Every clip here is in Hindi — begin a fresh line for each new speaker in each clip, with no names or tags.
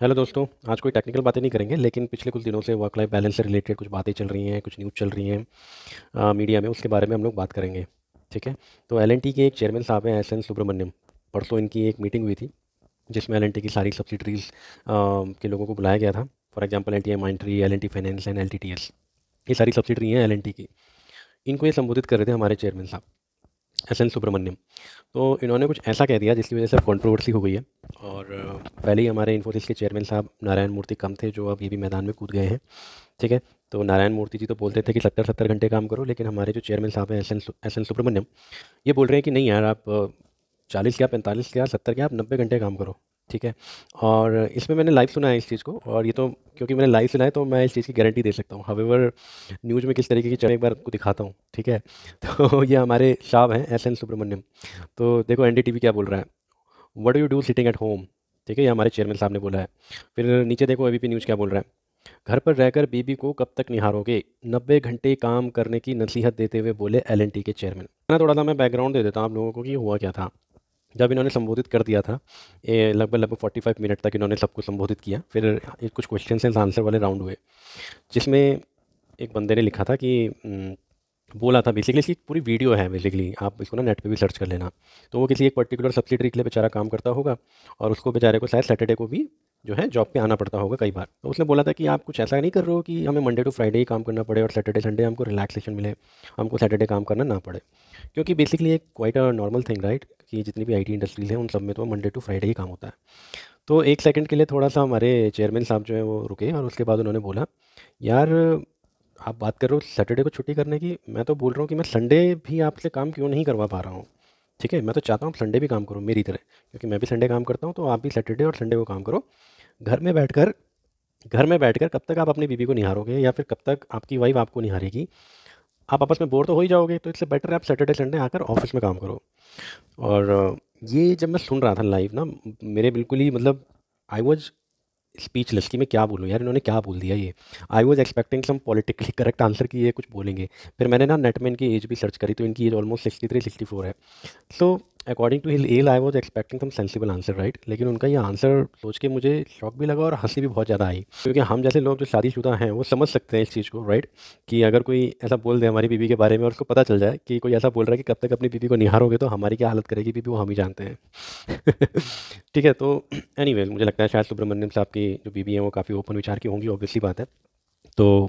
हेलो दोस्तों। आज कोई टेक्निकल बातें नहीं करेंगे, लेकिन पिछले कुछ दिनों से वर्क लाइफ बैलेंस से रिलेटेड कुछ बातें चल रही हैं, कुछ न्यूज़ चल रही हैं मीडिया में, उसके बारे में हम लोग बात करेंगे। ठीक है। तो एलएनटी के एक चेयरमैन साहब हैं, एस एन सुब्रमण्यम। परसों इनकी एक मीटिंग हुई थी जिसमें एलएनटी की सारी सब्सिडरीज के लोगों को बुलाया गया था। For example L T M Mindtree, L and T finance and LTTS, ये सारी सब्सिडरी हैं एलएनटी की। इनको ये संबोधित कर रहे थे हमारे चेयरमैन साहब, एस एन सुब्रमण्यम। तो इन्होंने कुछ ऐसा कह दिया जिसकी वजह से कंट्रोवर्सी हो गई है। और पहले ही हमारे इन्फोसिस के चेयरमैन साहब नारायण मूर्ति कम थे, जो अब ये भी मैदान में कूद गए हैं। ठीक है। तो नारायण मूर्ति जी तो बोलते थे कि 70-70 घंटे काम करो, लेकिन हमारे जो चेयरमैन साहब हैं एस एन सुब्रमण्यम, ये बोल रहे हैं कि नहीं यार, आप 40 क्या 45 क्या 70 क्या, आप 90 घंटे काम करो। ठीक है। और इसमें मैंने लाइव सुना है इस चीज़ को, और ये तो क्योंकि मैंने लाइव सुना है तो मैं इस चीज़ की गारंटी दे सकता हूँ। हवेवर न्यूज़ में किस तरीके की चल, एक बार आपको दिखाता हूँ। ठीक है। तो ये हमारे साहब हैं एस एन सुब्रमण्यम। तो देखो एनडीटीवी क्या बोल रहा है, what do you do sitting at home. ठीक है, ये हमारे चेयरमैन साहब ने बोला है। फिर नीचे देखो एबीपी न्यूज़ क्या बोल रहा है, घर पर रहकर बीबी को कब तक निहारोगे, 90 घंटे काम करने की नसीहत देते हुए बोले एलएनटी के चेयरमैन। ना थोड़ा सा मैं बैकग्राउंड दे देता हूँ आप लोगों को कि हुआ क्या था। जब इन्होंने संबोधित कर दिया था, ये लगभग लगभग 45 मिनट तक इन्होंने सबको संबोधित किया। फिर कुछ क्वेश्चन एंड आंसर वाले राउंड हुए, जिसमें एक बंदे ने लिखा था कि बोला था, बेसिकली इसकी पूरी वीडियो है, बेसिकली आप इसको ना नेट पे भी सर्च कर लेना। तो वो किसी एक पर्टिकुलर सब्सिडरी के लिए बेचारा काम करता होगा, और उसको बेचारे को शायद सैटरडे को भी जो है जॉब पे आना पड़ता होगा कई बार। तो उसने बोला था कि आप कुछ ऐसा नहीं कर रहे हो कि हमें मंडे टू फ्राइडे ही काम करना पड़े और सैटरडे संडे हमको रिलैक्सेशन मिले, हमको सैटरडे काम करना ना पड़े। क्योंकि बेसिकली एक quite a normal thing right, कि जितनी भी आईटी इंडस्ट्रीज हैं उन सब में तो मंडे टू फ्राइडे ही काम होता है। तो एक सेकंड के लिए थोड़ा सा हमारे चेयरमैन साहब जो है वो रुके, और उसके बाद उन्होंने बोला, यार आप बात कर रहे हो सैटरडे को छुट्टी करने की, मैं तो बोल रहा हूँ कि मैं संडे भी आपसे काम क्यों नहीं करवा पा रहा हूँ। ठीक है, मैं तो चाहता हूँ आप संडे भी काम करो मेरी तरह, क्योंकि मैं भी संडे काम करता हूँ, तो आप भी सैटरडे और संडे को काम करो। घर में बैठकर घर में बैठकर कब तक आप अपनी बीवी को निहारोगे, या फिर कब तक आपकी वाइफ आपको निहारेगी। आप आपस में बोर तो हो ही जाओगे, तो इससे बेटर है आप सैटरडे संडे आकर ऑफिस में काम करो। और ये जब मैं सुन रहा था लाइव ना, मेरे बिल्कुल ही मतलब आई वॉज स्पीचलेस कि मैं क्या बोलूँ यार, इन्होंने क्या बोल दिया ये। I was expecting some politically correct answer कि ये कुछ बोलेंगे। फिर मैंने ना नेट में इनकी एज भी सर्च करी, तो इनकी एज ऑलमोस्ट 63-64 है। So according to hill L I was expecting some sensible answer right, लेकिन उनका ये आंसर सोच के मुझे शॉक भी लगा और हंसी भी बहुत ज़्यादा आई, क्योंकि हम जैसे लोग जो शादीशुदा हैं वो समझ सकते हैं इस चीज़ को राइट, कि अगर कोई ऐसा बोल दे हमारी बीवी के बारे में और उसको पता चल जाए कि कोई ऐसा बोल रहा है कि कब तक अपनी बीवी को निहारोगे, तो हमारी क्या हालत करेगी बीवी वो हम ही जानते हैं। ठीक है। तो एनीवेज मुझे लगता है शायद सुब्रमण्यम साहब की जो बीवी हैं वो काफ़ी ओपन विचार की होंगी, ऑब्वियसली बात है। तो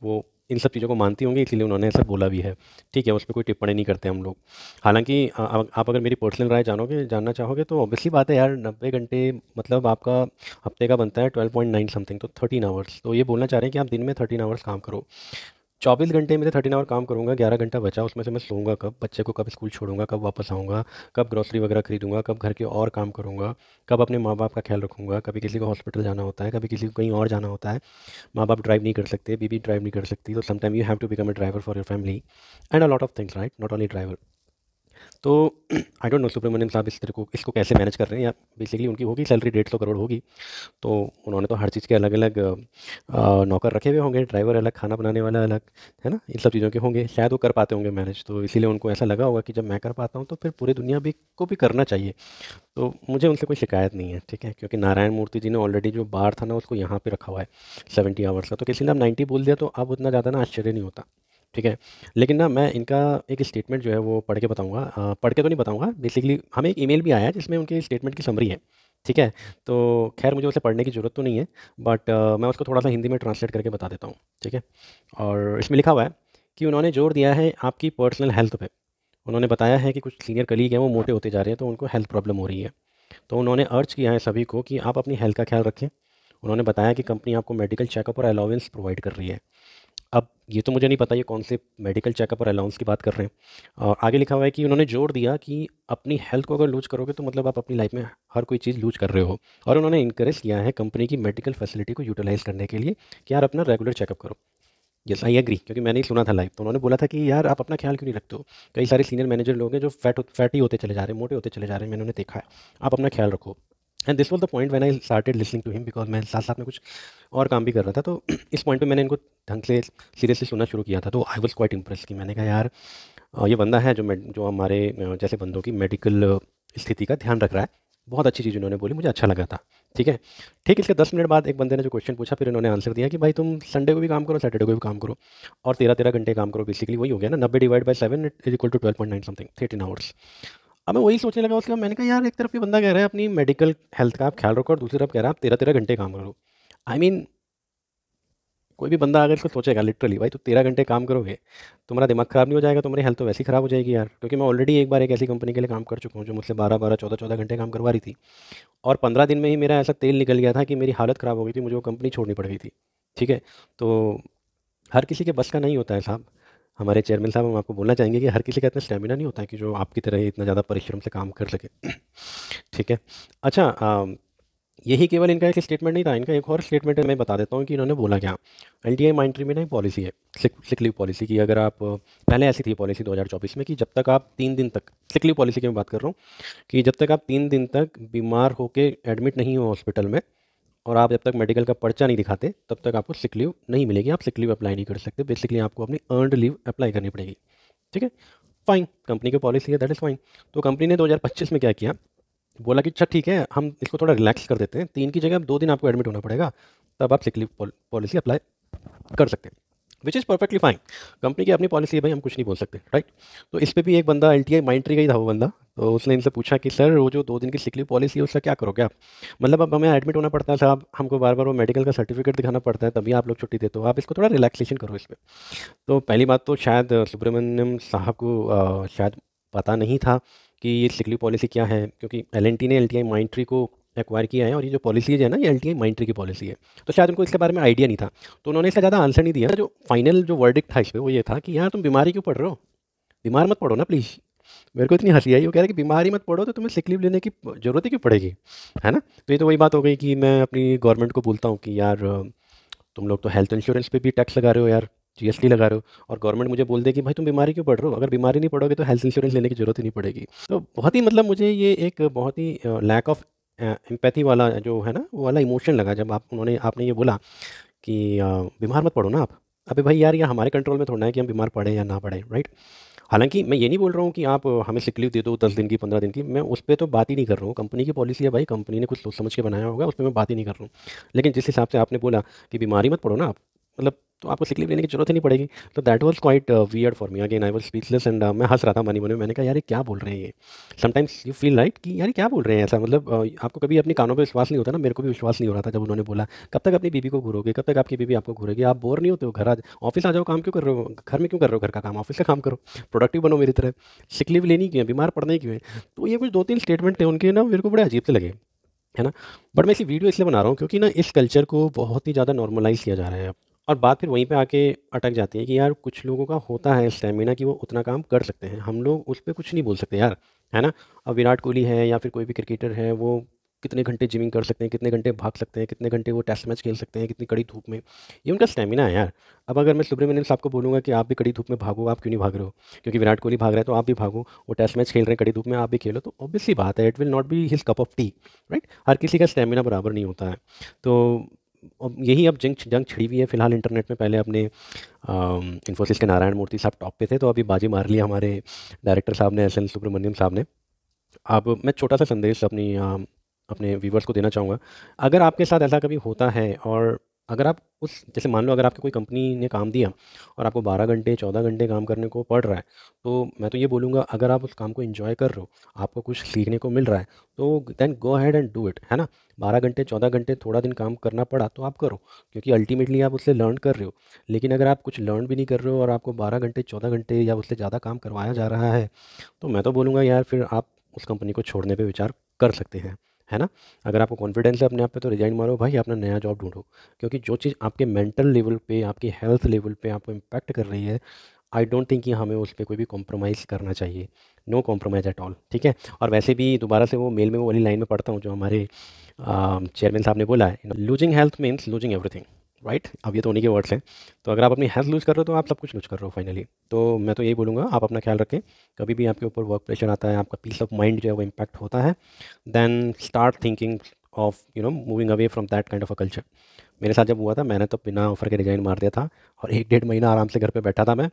वो इन सब चीज़ों को मानती होंगी, इसीलिए उन्होंने ऐसा बोला भी है। ठीक है, उस पर कोई टिप्पणी नहीं करते हम लोग। हालांकि आप अगर मेरी पर्सनल राय जानना चाहोगे, तो ऑब्वियसली बात है यार, 90 घंटे मतलब आपका हफ्ते का बनता है 12.9 समथिंग, तो 13 आवर्स। तो ये बोलना चाह रहे हैं कि आप दिन में 13 आवर्स काम करो। 24 घंटे में से 13 आवर काम करूँगा, 11 घंटा बचा, उसमें से मैं सोऊंगा कब, बच्चे को कब स्कूल छोड़ूंगा, कब वापस आऊँगा, कब ग्रॉसरी वगैरह खरीदूंगा, कब घर के और काम करूँगा, कब अपने माँ बाप का ख्याल रखूँगा। कभी किसी को हॉस्पिटल जाना होता है, कभी किसी को कहीं और जाना होता है। माँ बाप ड्राइव नहीं कर सकते, बीबी ड्राइव नहीं कर सकती, तो sometime you have to become a driver for your family and a lot of things right, not only driver. तो आई डोंट नो सुब्रमण्यम साहब इस तरह को इसको कैसे मैनेज कर रहे हैं, या बेसिकली उनकी होगी सैलरी 150 करोड़ होगी, तो उन्होंने तो हर चीज़ के अलग अलग नौकर रखे हुए होंगे, ड्राइवर अलग, खाना बनाने वाला अलग, है ना, इन सब चीज़ों के होंगे, शायद वो कर पाते होंगे मैनेज, तो इसीलिए उनको ऐसा लगा होगा कि जब मैं कर पाता हूँ तो फिर पूरी दुनिया भी को भी करना चाहिए। तो मुझे उनसे कोई शिकायत नहीं है। ठीक है, क्योंकि नारायण मूर्ति जी ने ऑलरेडी जो बार था ना उसको यहाँ पे रखा हुआ है 70 आवर्स का, तो किसी ने अब 90 बोल दिया तो अब उतना ज़्यादा ना आश्चर्य नहीं होता। ठीक है। लेकिन ना मैं इनका एक स्टेटमेंट जो है वो पढ़ के बताऊंगा, पढ़ के तो नहीं बताऊंगा, बेसिकली हमें एक ईमेल भी आया है जिसमें उनके स्टेटमेंट की समरी है। ठीक है। तो खैर मुझे उसे पढ़ने की ज़रूरत तो नहीं है, बट मैं उसको थोड़ा सा हिंदी में ट्रांसलेट करके बता देता हूँ। ठीक है। और इसमें लिखा हुआ है कि उन्होंने जोर दिया है आपकी पर्सनल हेल्थ पे। उन्होंने बताया है कि कुछ सीनियर कलीग हैं वो मोटे होते जा रहे हैं, तो उनको हेल्थ प्रॉब्लम हो रही है। तो उन्होंने अर्ज किया है सभी को कि आप अपनी हेल्थ का ख्याल रखें। उन्होंने बताया कि कंपनी आपको मेडिकल चेकअप और अलाउंस प्रोवाइड कर रही है। अब ये तो मुझे नहीं पता ये कौन से मेडिकल चेकअप और अलाउंस की बात कर रहे हैं। और आगे लिखा हुआ है कि उन्होंने जोर दिया कि अपनी हेल्थ को अगर लूज करोगे तो मतलब आप अपनी लाइफ में हर कोई चीज़ लूज कर रहे हो। और उन्होंने इंकरेज किया है कंपनी की मेडिकल फैसिलिटी को यूटिलाइज करने के लिए कि यार अपना रेगुलर चेकअप करो। यस आई एग्री, क्योंकि मैंने ही सुना था लाइव, तो उन्होंने बोला था कि यार आप अपना ख्याल क्यों नहीं रखते हो। कई सारे सीनियर मैनेजर लोग हैं जो फैटी होते चले जा रहे हैं, मोटे होते चले जा रहे हैं, मैंने उन्हें देखा है। आप अपना ख्याल रखो। And this was the point when I started listening to him, because मैं साथ साथ में कुछ और काम भी कर रहा था। तो इस पॉइंट पे मैंने इनको ढंग से सीरियसली सुनना शुरू किया था, तो आई वाज क्वाइट इम्प्रेस कि मैंने कहा यार ये बंदा है जो हमारे जैसे बंदों की मेडिकल स्थिति का ध्यान रख रहा है। बहुत अच्छी चीज़ उन्होंने बोली, मुझे अच्छा लगा था। ठीक है। ठीक इसके 10 मिनट बाद एक बंदे ने जो क्वेश्चन पूछा, फिर इन्होंने आंसर दिया कि भाई तुम संडे को भी काम करो, सैटरडे को भी काम करो, और 13-13 घंटे काम करो। बेसिकली वही हो गया ना, 90 divide by 7 is equal to 12.9 something, 13 hours. अब मैं वही सोचने लगा उसके बाद, मैंने कहा यार एक तरफ ये बंदा कह रहा है अपनी मेडिकल हेल्थ का आप ख्याल रखो, और दूसरी तरफ कह रहा है आप 13-13 घंटे काम करो। आई मीन कोई भी बंदा अगर इसको सोचेगा लिटरली, भाई तो 13 घंटे काम करोगे, तुम्हारा दिमाग खराब नहीं हो जाएगा? तुम्हारी हेल्थ तो वैसे ही खराब हो जाएगी यार। क्योंकि मैं ऑलरेडी एक बार एक ऐसी कंपनी के लिए काम कर चुका हूँ जो मुझसे 12-12, 14-14 घंटे काम करवा रही थी, और 15 दिन में ही मेरा ऐसा तेल निकल गया था कि मेरी हालत ख़राब हो गई थी, मुझे वो कंपनी छोड़नी पड़ गई थी। ठीक है। तो हर किसी के बस का नहीं होता है साहब। हमारे चेयरमैन साहब हम आपको बोलना चाहेंगे कि हर किसी का इतना स्टेमिना नहीं होता है कि जो आपकी तरह इतना ज़्यादा परिश्रम से काम कर सके। ठीक है। अच्छा, यही केवल इनका एक स्टेटमेंट नहीं था, इनका एक और स्टेटमेंट है, मैं बता देता हूँ कि इन्होंने बोला क्या। एलटीआई माइंट्री में ना एक पॉलिसी है, सिक लीव पॉलिसी की। अगर आप पहले ऐसी थी पॉलिसी 2024 में कि जब तक आप 3 दिन तक, सिक लीव पॉलिसी की मैं बात कर रहा हूँ, कि जब तक आप 3 दिन तक बीमार होके एडमिट नहीं हो हॉस्पिटल में, और आप जब तक मेडिकल का पर्चा नहीं दिखाते, तब तक आपको सिक लीव नहीं मिलेगी, आप सिक लीव अप्लाई नहीं कर सकते। बेसिकली आपको अपनी अर्नड लीव अप्लाई करनी पड़ेगी। ठीक है, फाइन, कंपनी की पॉलिसी है, दैट इज़ फाइन। तो कंपनी ने 2025 में क्या किया, बोला कि अच्छा ठीक है, हम इसको थोड़ा रिलैक्स कर देते हैं, 3 की जगह अब 2 दिन आपको एडमिट होना पड़ेगा, तब आप सिक लीव पॉलिसी अप्लाई कर सकते हैं, which is perfectly fine. Company की अपनी पॉलिसी है भाई, हम कुछ नहीं बोल सकते, राइट। तो इस पे भी एक बंदा एलटीआई माइंट्री का ही था वो बंदा, तो उसने इनसे पूछा कि सर वो जो 2 दिन की सिक लीव पॉलिसी है उसका क्या करोगे आप? मतलब अब हमें एडमिट होना पड़ता है साहब, हमको बार बार वो मेडिकल का सर्टिफिकेट दिखाना पड़ता है, तभी आप लोग छुट्टी देते हो, आप इसको थोड़ा रिलैक्सेशन करो इस पर। तो पहली बात तो शायद सुब्रमण्यम साहब को शायद पता नहीं था कि ये सिक लीव पॉलिसी क्या है, क्योंकि एलएनटी ने एलटीआई माइंट्री को एक्वायर किया है, और ये जो पॉलिसी है ना, ये एलटीआई माइंट्री की पॉलिसी है, तो शायद उनको इसके बारे में आइडिया नहीं था, तो उन्होंने इसका ज़्यादा आंसर नहीं दिया। जो फाइनल जो वर्डिक्ट था इस पर वो ये था कि यार तुम बीमारी क्यों पढ़ रहे हो, बीमार मत पड़ो ना प्लीज़। मेरे को इतनी हंसी आई, वो कह रहे कि बीमारी मत पड़ो तो तुम्हें सिक लीव लेने की ज़रूरत ही क्यों पड़ेगी, है ना। तो ये तो वही बात हो गई कि मैं अपनी गवर्नमेंट को बोलता हूँ कि यार तुम लोग तो हेल्थ इंश्योरेंस पे भी टैक्स लगा रहे हो यार, जीएसटी लगा रहे हो, और गवर्नमेंट मुझे बोल दे कि भाई तुम बीमारी क्यों पड़ रहे हो, अगर बीमारी नहीं पड़ोगे तो हेल्थ इंश्योरेंस लेने की जरूरत ही नहीं पड़ेगी। तो बहुत ही मतलब मुझे ये एक बहुत ही लैक ऑफ एम्पैथी वाला जो है ना, वो वाला इमोशन लगा जब आपने ये बोला कि बीमार मत पड़ो ना आप। अबे भाई यार, ये हमारे कंट्रोल में थोड़ा है कि हम बीमार पड़े या ना पड़े, राइट। हालांकि मैं ये नहीं बोल रहा हूँ कि आप हमें सिक लीव दे दो 10 दिन की, 15 दिन की, मैं उस पर तो बात ही नहीं कर रहा हूँ। कंपनी की पॉलिसी है भाई, कंपनी ने कुछ सोच समझ के बनाया होगा, उस पर मैं बात ही नहीं कर रहा हूँ। लेकिन जिस हिसाब से आपने बोला कि बीमारी मत पड़ो ना आप, मतलब तो आपको सिक लीव लेने की जरूरत ही नहीं पड़ेगी। तो that was quite weird for me, again I was speechless, and मैं हंस रहा था मनी मनी में। मैंने कहा यार ये क्या बोल रहे हैं ये। समटाइम्स यू फील राइट कि यार ये क्या बोल रहे हैं ऐसा, मतलब आपको कभी अपनी कानों पे विश्वास नहीं होता ना, मेरे को भी विश्वास नहीं हो रहा था जब उन्होंने बोला कब तक अपनी बीबी को घूरोगे, कब तक आपकी बीबी आपको घूरेगी, आप बोर नहीं होते हो, घर आ ऑफिस आ जाओ, काम क्यों कर रहे हो, घर में क्यों कर रहे हो, घर का काम ऑफिस का काम करो, प्रोडक्टिव बनो मेरी तरह। सिक लीव लेनी क्यों है, बीमार पड़ना ही क्यों है? तो ये कुछ 2-3 स्टेटमेंट थे उनके ना, मेरे को बड़े अजीब से लगे, है ना। बट मैं इसी वीडियो इसलिए बना रहा हूँ क्योंकि ना इस कल्चर को बहुत ही ज़्यादा नॉर्मलाइज किया जा रहा है अब। और बात फिर वहीं पे आके अटक जाती है कि यार कुछ लोगों का होता है स्टेमिना कि वो उतना काम कर सकते हैं, हम लोग उस पर कुछ नहीं बोल सकते यार, है ना। अब विराट कोहली है या फिर कोई भी क्रिकेटर है, वो कितने घंटे जिमिंग कर सकते हैं, कितने घंटे भाग सकते हैं, कितने घंटे वो टेस्ट मैच खेल सकते हैं, कितनी कड़ी धूप में, ये उनका स्टेमिना है यार। अब अगर मैं सुब्रमण्यम साहब को बोलूँगा कि आप भी कड़ी धूप में भागो, आप क्यों नहीं भाग रहे हो, क्योंकि विराट कोहली भाग रहा है तो आप भी भागो, वो टेस्ट मैच खेल रहे हैं कड़ी धूप में, आप भी खेलो, तो ऑब्वियसली बात है it will not be his cup of tea, right. हर किसी का स्टेमिना बराबर नहीं होता है। तो अब यही अब जंग छिड़ी हुई है फिलहाल इंटरनेट में। पहले अपने इन्फोसिस के नारायण मूर्ति साहब टॉप पे थे, तो अभी बाजी मार लिया हमारे डायरेक्टर साहब ने, एस एन सुब्रमण्यम साहब ने। अब मैं छोटा सा संदेश अपने व्यूवर्स को देना चाहूँगा। अगर आपके साथ ऐसा कभी होता है, और अगर आप उस, जैसे मान लो अगर आपको कोई कंपनी ने काम दिया और आपको 12 घंटे 14 घंटे काम करने को पड़ रहा है, तो मैं तो ये बोलूँगा अगर आप उस काम को एंजॉय कर रहे हो, आपको कुछ सीखने को मिल रहा है, तो then go ahead and do it, है ना। 12 घंटे 14 घंटे थोड़ा दिन काम करना पड़ा तो आप करो, क्योंकि अल्टीमेटली आप उससे लर्न कर रहे हो। लेकिन अगर आप कुछ लर्न भी नहीं कर रहे हो और आपको 12 घंटे 14 घंटे या उससे ज़्यादा काम करवाया जा रहा है, तो मैं तो बोलूँगा यार फिर आप उस कंपनी को छोड़ने पे विचार कर सकते हैं, है ना। अगर आपको कॉन्फिडेंस है अपने आप पे तो रिजाइन मारो भाई, अपना नया जॉब ढूंढो। क्योंकि जो चीज़ आपके मेंटल लेवल पे, आपकी हेल्थ लेवल पे आपको इम्पैक्ट कर रही है, आई डोंट थिंक कि हमें उस पर कोई भी कॉम्प्रोमाइज़ करना चाहिए। नो कॉम्प्रोमाइज़ एट ऑल, ठीक है। और वैसे भी दोबारा से वो मेल में वो वाली लाइन में पढ़ता हूँ जो हमारे चेयरमैन साहब ने बोला है, losing health means losing everything, right. अब ये तो उन्हीं के वर्ड्स हैं। तो अगर आप अपनी हेल्थ लूज़ कर रहे हो तो आप सब कुछ लूज़ कर रहे हो फाइनली। तो मैं तो यही बोलूँगा, आप अपना ख्याल रखें। कभी भी आपके ऊपर वर्क प्रेशर आता है, आपका पीस ऑफ माइंड जो है वो इम्पैक्ट होता है, then start thinking of moving away from that kind of a culture. मेरे साथ जब हुआ था, मैंने तो बिना ऑफर के रिजाइन मार दिया था, और 1-1.5 महीना आराम से घर पे बैठा था मैं,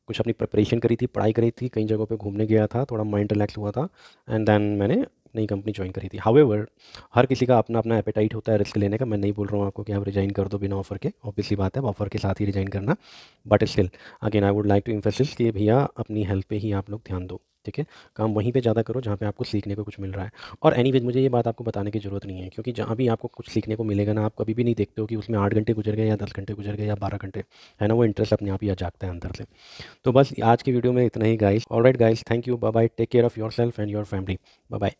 कुछ अपनी प्रिपरेशन करी थी, पढ़ाई करी थी, कई जगहों पे घूमने गया था, थोड़ा माइंड रिलैक्स हुआ था, एंड देन मैंने नई कंपनी ज्वाइन करी थी। हाउएवर हर किसी का अपना अपना एपेटाइट होता है रिस्क लेने का। मैं नहीं बोल रहा हूँ आपको कि आप रिजाइन कर दो बिना ऑफर के, ऑब्वियसली बात है ऑफर के साथ ही रिजाइन करना, but still again I would like to emphasis कि भैया अपनी हेल्थ पे ही आप लोग ध्यान दो, ठीक है। काम वहीं पे ज़्यादा करो जहाँ पे आपको सीखने को कुछ मिल रहा है। और एनीवेज मुझे ये बात आपको बताने की ज़रूरत नहीं है, क्योंकि जहाँ भी आपको कुछ सीखने को मिलेगा ना, आप कभी भी नहीं देखते हो कि उसमें 8 घंटे गुजर गए या 10 घंटे गुजर गए या 12 घंटे, है ना, वो इंटरेस्ट अपने आप ही आ जागता है अंदर से। तो बस आज की वीडियो में इतना ही guys. Alright guys, thank you, bye bye, take care of yourself and your family, bye bye.